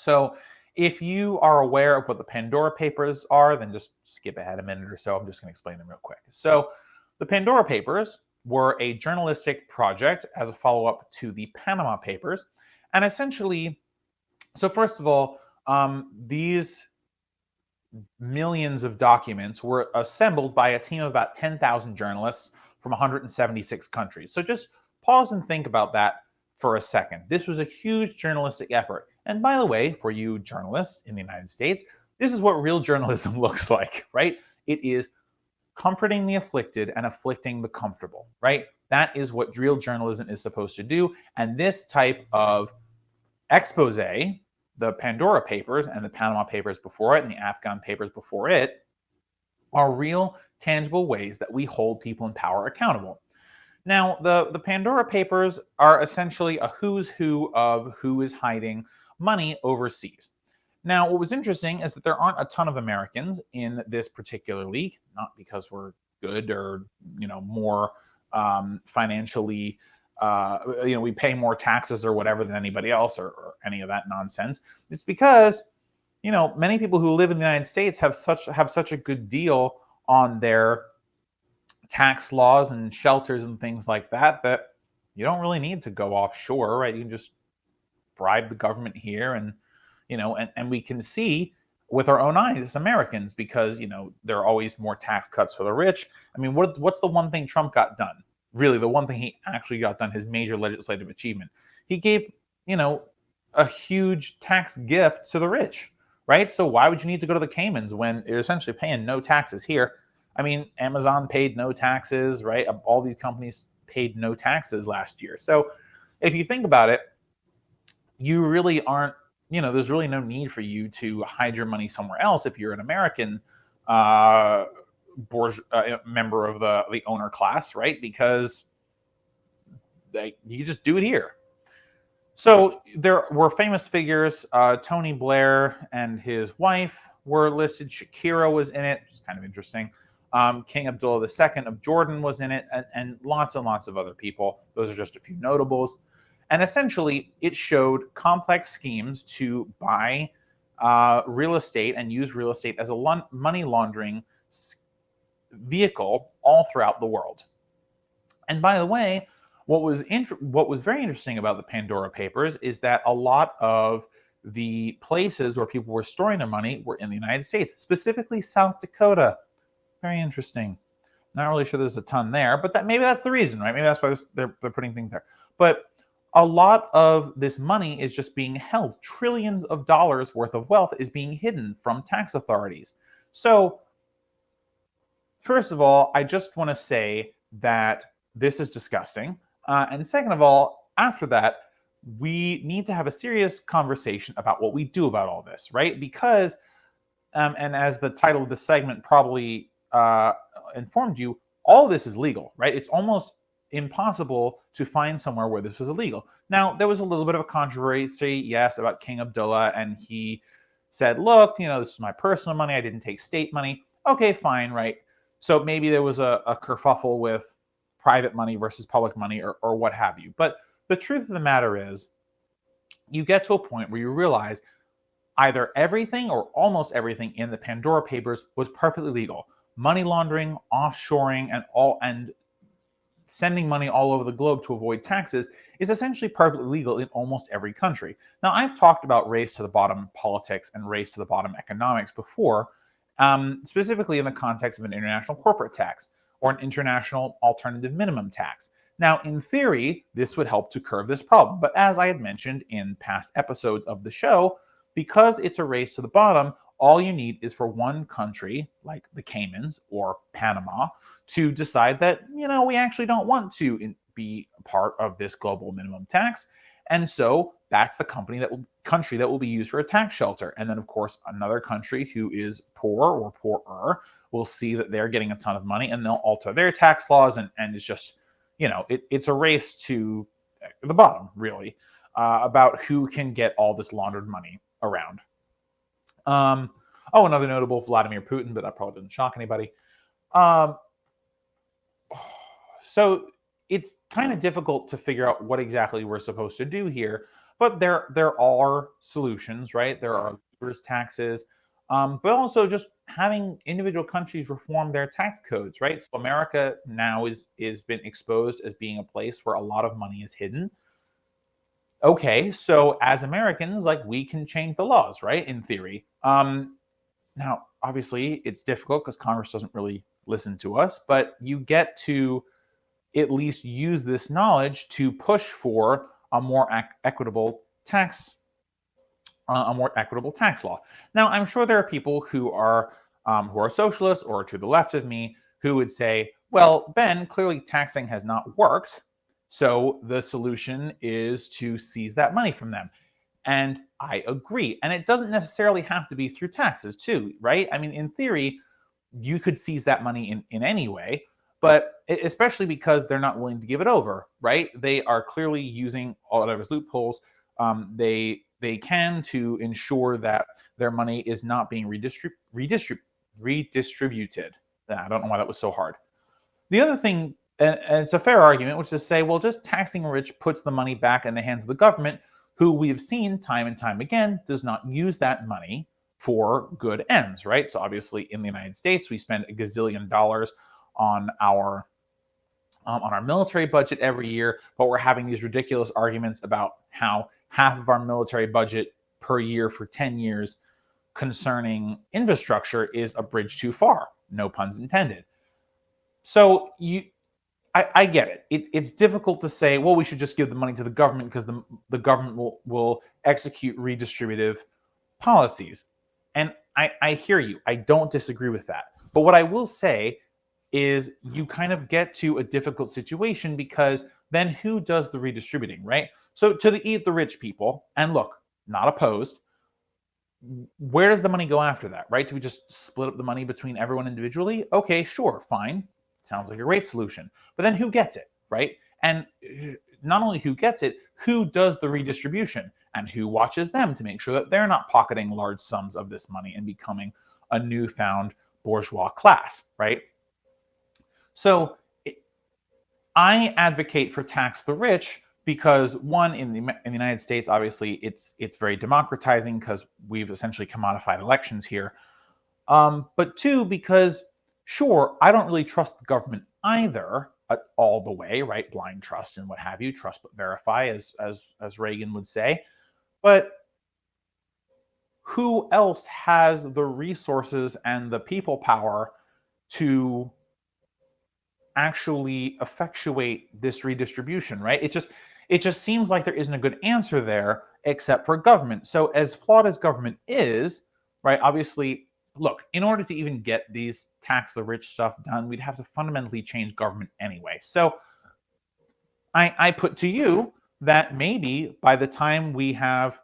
So, if you are aware of what the Pandora Papers are, then just skip ahead a minute or so. I'm just going to explain them real quick. So, the Pandora Papers were a journalistic project as a follow up to the Panama Papers. And essentially, so first of all, these millions of documents were assembled by a team of about 10,000 journalists from 176 countries. So just pause and think about that for a second. This was a huge journalistic effort. And by the way, for you journalists in the United States, this is what real journalism looks like, right? It is comforting the afflicted and afflicting the comfortable, right? That is what real journalism is supposed to do. And this type of expose, the Pandora Papers and the Panama Papers before it and the Afghan Papers before it, are real, tangible ways that we hold people in power accountable. Now, the Pandora Papers are essentially a who's who of who is hiding money overseas. Now, what was interesting is that there aren't a ton of Americans in this particular league, not because we're good or more financially, we pay more taxes or whatever than anybody else or any of that nonsense. It's because many people who live in the United States have such a good deal on their tax laws and shelters and things like that you don't really need to go offshore, right? You can just bribe the government here, and and we can see with our own eyes as Americans, because there are always more tax cuts for the rich. I mean, what's the one thing Trump got done? Really, the one thing he actually got done, his major legislative achievement, he gave a huge tax gift to the rich, right? So why would you need to go to the Caymans when you're essentially paying no taxes here? I mean, Amazon paid no taxes, right? All these companies paid no taxes last year. So if you think about it, you really aren't, there's really no need for you to hide your money somewhere else if you're an American uh, member of the owner class, right? Because you just do it here. So there were famous figures. Tony Blair and his wife were listed. Shakira was in it, which is kind of interesting. King Abdullah II of Jordan was in it, and lots and lots of other people. Those are just a few notables. And essentially, it showed complex schemes to buy real estate and use real estate as a money laundering vehicle all throughout the world. And by the way, what was very interesting about the Pandora Papers is that a lot of the places where people were storing their money were in the United States, specifically South Dakota. Very interesting. Not really sure there's a ton there, but maybe that's the reason, right? Maybe that's why they're putting things there. But a lot of this money is just being held. Trillions of dollars worth of wealth is being hidden from tax authorities. So, first of all, I just want to say that this is disgusting. And second of all, after that, we need to have a serious conversation about what we do about all this, right? Because, and as the title of this segment probably informed you, all this is legal, right? It's almost impossible to find somewhere where this was illegal. Now, there was a little bit of a controversy, yes, about King Abdullah, and he said, look, this is my personal money. I didn't take state money. Okay, fine, right? So maybe there was a kerfuffle with private money versus public money or what have you. But the truth of the matter is, you get to a point where you realize either everything or almost everything in the Pandora Papers was perfectly legal. Money laundering, offshoring, and sending money all over the globe to avoid taxes is essentially perfectly legal in almost every country. Now, I've talked about race to the bottom politics and race to the bottom economics before, specifically in the context of an international corporate tax or an international alternative minimum tax. Now, in theory, this would help to curb this problem. But as I had mentioned in past episodes of the show, because it's a race to the bottom, all you need is for one country, like the Caymans or Panama, to decide that, we actually don't want to be a part of this global minimum tax. And so that's the country that will be used for a tax shelter. And then, of course, another country who is poor or poorer will see that they're getting a ton of money and they'll alter their tax laws. And it's just, it's a race to the bottom, really, about who can get all this laundered money around. Another notable, Vladimir Putin, but that probably didn't shock anybody. So it's kind of difficult to figure out what exactly we're supposed to do here. But there are solutions, right? There are labor taxes, but also just having individual countries reform their tax codes, right? So America now is been exposed as being a place where a lot of money is hidden. Okay, so as Americans, like we can change the laws, right? In theory. Now, obviously, it's difficult because Congress doesn't really listen to us, but you get to at least use this knowledge to push for a more equitable tax, a more equitable tax law. Now, I'm sure there are people who are socialists or to the left of me who would say, "Well, Ben, clearly taxing has not worked, so the solution is to seize that money from them." And I agree. And it doesn't necessarily have to be through taxes, too, right? I mean, in theory, you could seize that money in any way, but especially because they're not willing to give it over, right? They are clearly using all of those loopholes. They can to ensure that their money is not being redistributed. I don't know why that was so hard. The other thing, and it's a fair argument, which is to say, well, just taxing rich puts the money back in the hands of the government, who we have seen time and time again does not use that money for good ends, right? So obviously, in the United States, we spend a gazillion dollars on our military budget every year, but we're having these ridiculous arguments about how half of our military budget per year for 10 years concerning infrastructure is a bridge too far. No puns intended. So I get it. It's difficult to say, well, we should just give the money to the government because the government will execute redistributive policies. And I hear you. I don't disagree with that. But what I will say is you kind of get to a difficult situation because then who does the redistributing, right? So to the rich people, and look, not opposed, where does the money go after that, right? Do we just split up the money between everyone individually? Okay, sure, fine. Sounds like a great solution. But then who gets it, right? And not only who gets it, who does the redistribution and who watches them to make sure that they're not pocketing large sums of this money and becoming a newfound bourgeois class, right? So I advocate for tax the rich because one, in the United States, obviously it's very democratizing because we've essentially commodified elections here. But two, because sure, I don't really trust the government either all the way, right? Blind trust and what have you, trust but verify, as Reagan would say. But who else has the resources and the people power to actually effectuate this redistribution, right? It just seems like there isn't a good answer there except for government. So as flawed as government is, right? Obviously, look, in order to even get these tax the rich stuff done, we'd have to fundamentally change government anyway. So I put to you that maybe by the time we have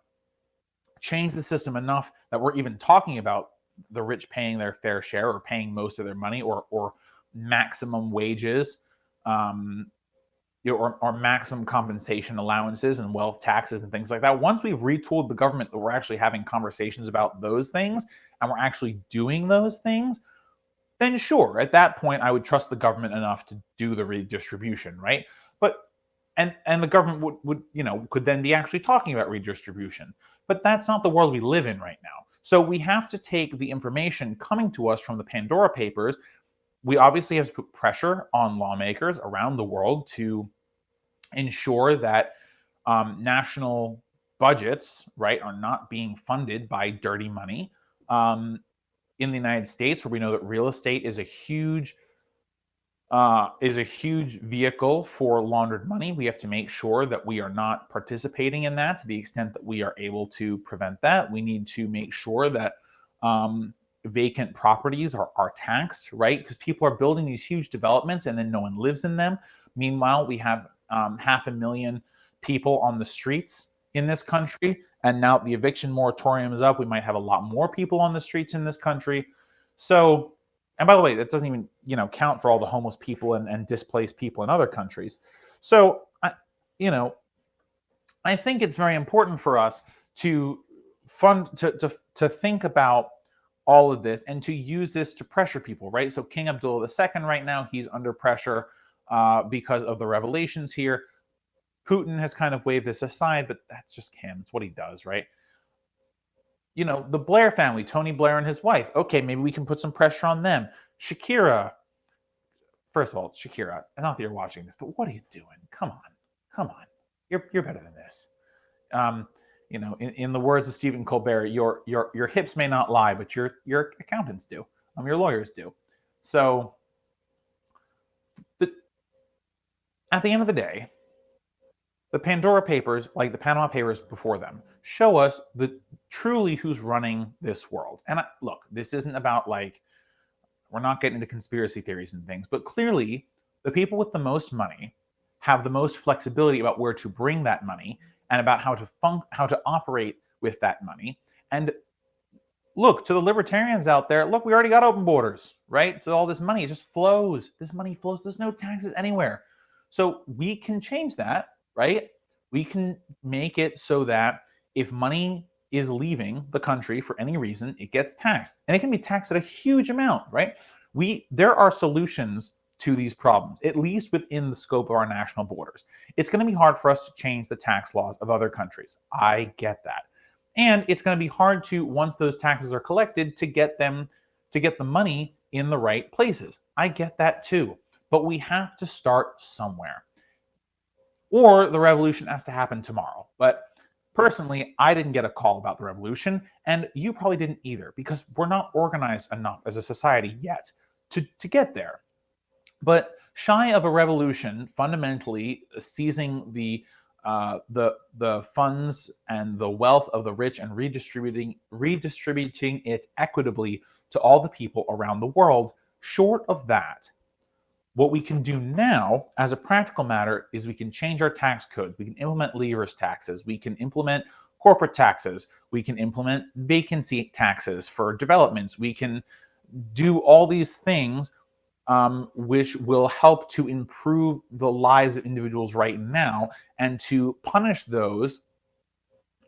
changed the system enough that we're even talking about the rich paying their fair share or paying most of their money or maximum wages, or maximum compensation allowances and wealth taxes and things like that. Once we've retooled the government that we're actually having conversations about those things and we're actually doing those things, then sure, at that point I would trust the government enough to do the redistribution, right? But and the government would could then be actually talking about redistribution. But that's not the world we live in right now. So we have to take the information coming to us from the Pandora Papers. We obviously have to put pressure on lawmakers around the world to ensure that national budgets, right, are not being funded by dirty money. In the United States, where we know that real estate is a huge vehicle for laundered money, we have to make sure that we are not participating in that to the extent that we are able to prevent that. We need to make sure that vacant properties are taxed, right? Because people are building these huge developments and then no one lives in them. Meanwhile, we have 500,000 people on the streets in this country. And now the eviction moratorium is up. We might have a lot more people on the streets in this country. So, and by the way, that doesn't even count for all the homeless people and displaced people in other countries. So, I think it's very important for us to to think about all of this and to use this to pressure people, right? So King Abdullah II right now, he's under pressure because of the revelations here. Putin has kind of waved this aside, but that's just him. It's what he does, right? The Blair family, Tony Blair and his wife. Okay, maybe we can put some pressure on them. Shakira. First of all, Shakira, not that you're watching this, but what are you doing? Come on. Come on. You're better than this. In the words of Stephen Colbert, your hips may not lie, but your accountants do. Your lawyers do. So at the end of the day, the Pandora Papers, like the Panama Papers before them, show us truly who's running this world. And look, this isn't about we're not getting into conspiracy theories and things, but clearly the people with the most money have the most flexibility about where to bring that money and about how to operate with that money. And look, to the libertarians out there, look, we already got open borders, right? So all this money, it just flows. This money flows. There's no taxes anywhere. So we can change that, right? We can make it so that if money is leaving the country for any reason, it gets taxed. And it can be taxed at a huge amount, right? There are solutions to these problems, at least within the scope of our national borders. It's going to be hard for us to change the tax laws of other countries. I get that. And it's going to be hard to, once those taxes are collected, to get the money in the right places. I get that too. But we have to start somewhere. Or the revolution has to happen tomorrow. But personally, I didn't get a call about the revolution, and you probably didn't either, because we're not organized enough as a society yet to get there. But shy of a revolution, fundamentally seizing the funds and the wealth of the rich and redistributing it equitably to all the people around the world, short of that, what we can do now as a practical matter is we can change our tax codes. We can implement leavers taxes. We can implement corporate taxes. We can implement vacancy taxes for developments. We can do all these things which will help to improve the lives of individuals right now and to punish those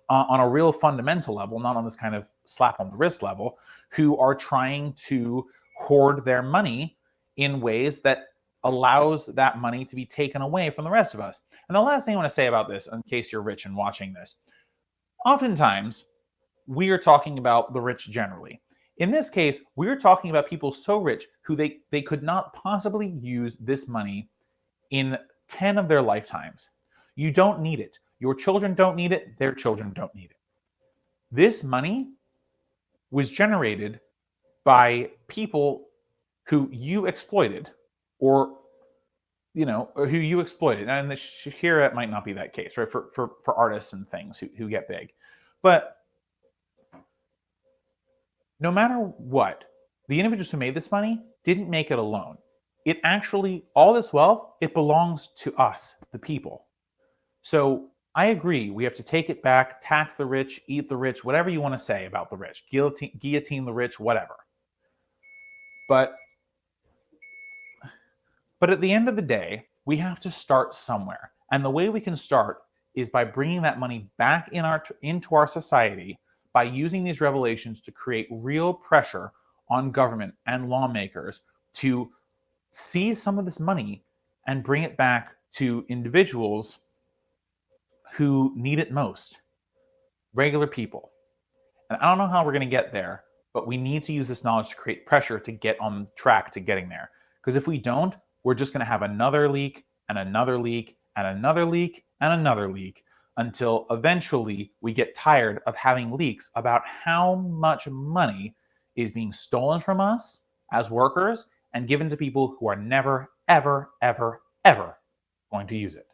on a real fundamental level, not on this kind of slap on the wrist level, who are trying to hoard their money in ways that allows that money to be taken away from the rest of us. And the last thing I want to say about this, in case you're rich and watching this, oftentimes we are talking about the rich generally. In this case, we're talking about people so rich who they could not possibly use this money in 10 of their lifetimes. You don't need it. Your children don't need it. Their children don't need it. This money was generated by people who you exploited, or who you exploited. And here it might not be that case, right? For artists and things who get big. But no matter what, the individuals who made this money didn't make it alone. It actually, all this wealth, it belongs to us, the people. So I agree, we have to take it back, tax the rich, eat the rich, whatever you want to say about the rich, guillotine the rich, whatever. But at the end of the day, we have to start somewhere. And the way we can start is by bringing that money back into our society, by using these revelations to create real pressure on government and lawmakers to seize some of this money and bring it back to individuals who need it most, regular people. And I don't know how we're going to get there, but we need to use this knowledge to create pressure to get on track to getting there. Because if we don't, we're just going to have another leak and another leak and another leak and another leak until eventually we get tired of having leaks about how much money is being stolen from us as workers and given to people who are never, ever, ever, ever going to use it.